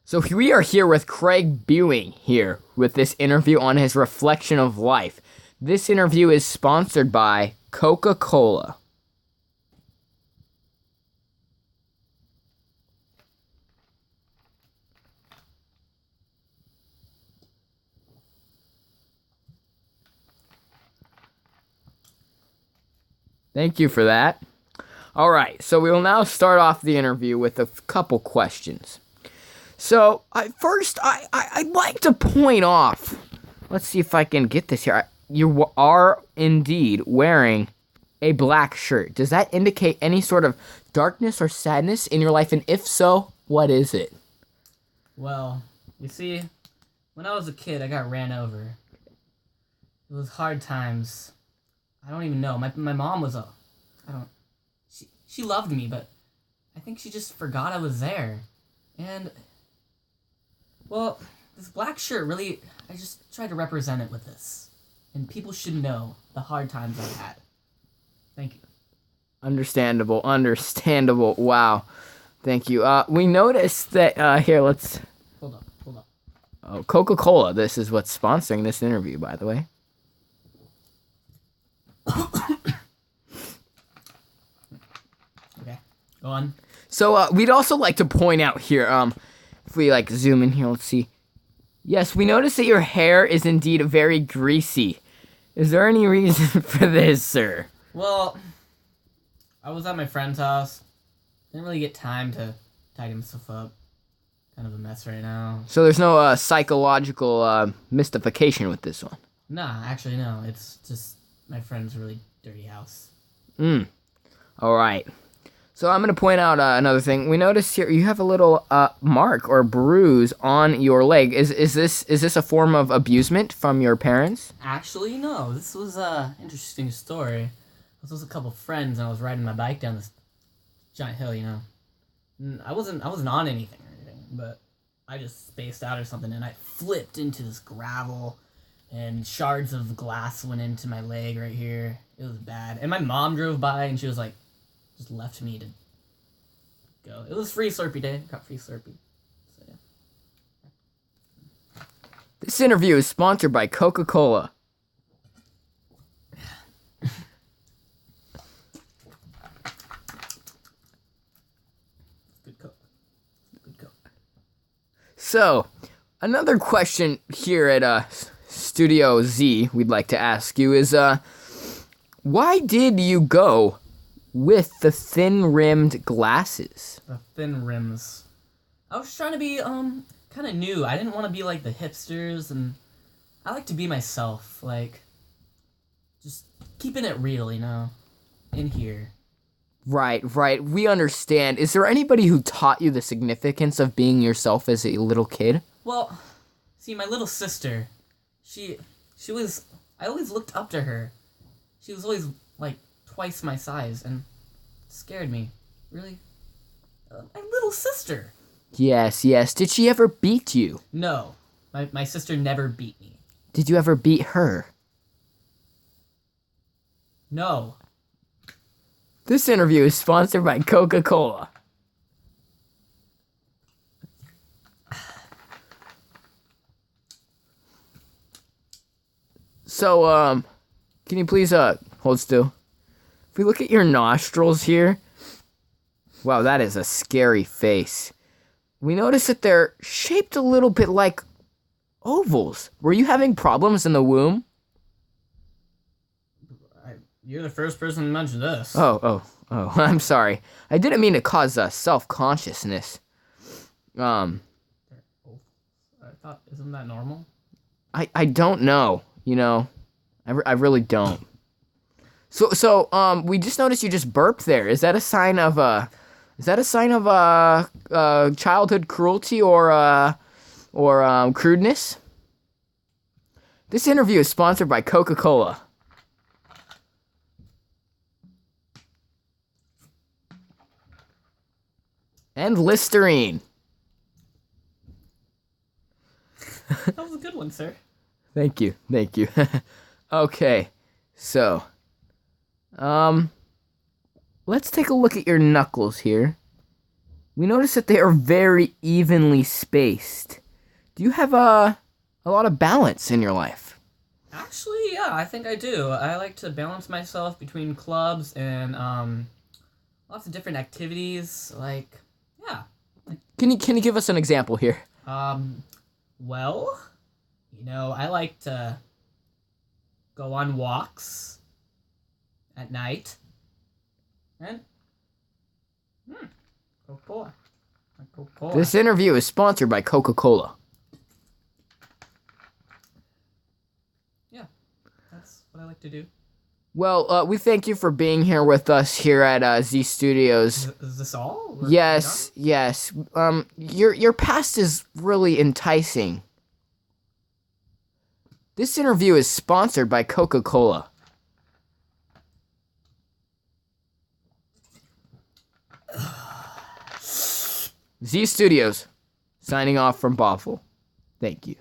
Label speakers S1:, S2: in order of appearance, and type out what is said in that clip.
S1: So we are here with Craig Bewing here with this interview on his reflection of life. This interview is sponsored by Coca-Cola. Thank you for that. All right, so we will now start off the interview with a couple questions. So, I'd like to point off. Let's see if I can get this here. You are indeed wearing a black shirt. Does that indicate any sort of darkness or sadness in your life? And if so, what is it?
S2: Well, you see, when I was a kid, I got ran over. It was hard times. I don't even know. My mom was she loved me, but I think she just forgot I was there. And, well, this black shirt really, I just tried to represent it with this. And people should know the hard times I had. Thank you.
S1: Understandable. Wow. Thank you. We noticed that, here, let's...
S2: Hold up.
S1: Oh, Coca-Cola. This is what's sponsoring this interview, by the way.
S2: Okay, go on.
S1: So, we'd also like to point out here, if we, zoom in here, let's see. Yes, we noticed that your hair is indeed very greasy. Is there any reason for this, sir?
S2: Well, I was at my friend's house. Didn't really get time to tidy myself up. Kind of a mess right now.
S1: So there's no psychological mystification with this one?
S2: Nah, actually, no. It's just my friend's really dirty house.
S1: All right. So I'm going to point out another thing. We noticed here you have a little mark or bruise on your leg. Is this a form of abusement from your parents?
S2: Actually, no. This was a interesting story. I was with a couple friends and I was riding my bike down this giant hill, And I wasn't on anything or anything, but I just spaced out or something and I flipped into this gravel and shards of glass went into my leg right here. It was bad. And my mom drove by and she was like, just left me to go. It was free Slurpee day. Got free Slurpee. So, yeah.
S1: This interview is sponsored by Coca-Cola.
S2: Good Coke.
S1: So, another question here at Studio Z we'd like to ask you is, why did you go with the thin-rimmed glasses?
S2: The thin rims. I was trying to be, kind of new. I didn't want to be like the hipsters, and I like to be myself. Just keeping it real, in here.
S1: Right. We understand. Is there anybody who taught you the significance of being yourself as a little kid?
S2: Well, see, my little sister, she was, I always looked up to her. She was always, twice my size, and it scared me. Really? My little sister.
S1: Yes. Did she ever beat you?
S2: No. My sister never beat me.
S1: Did you ever beat her?
S2: No.
S1: This interview is sponsored by Coca-Cola. So, can you please, hold still? If we look at your nostrils here, wow, that is a scary face. We notice that they're shaped a little bit like ovals. Were you having problems in the womb?
S2: You're the first person to mention this.
S1: Oh, I'm sorry. I didn't mean to cause self-consciousness.
S2: I thought, isn't that normal?
S1: I don't know, I really don't. So, we just noticed you just burped there. Is that a sign of, childhood cruelty or crudeness? This interview is sponsored by Coca-Cola. And Listerine.
S2: That was a good one, sir.
S1: Thank you. Okay, so, let's take a look at your knuckles here. We notice that they are very evenly spaced. Do you have a lot of balance in your life?
S2: Actually, yeah, I think I do. I like to balance myself between clubs and lots of different activities. Like, yeah.
S1: Can you give us an example here?
S2: Well, I like to go on walks at night. And Coca-Cola. Coca-Cola.
S1: This interview is sponsored by Coca-Cola.
S2: Yeah, that's what I like to do.
S1: Well, we thank you for being here with us here at Z Studios.
S2: Is this all?
S1: Yes. Your past is really enticing. This interview is sponsored by Coca-Cola. Z Studios, signing off from Boffle. Thank you.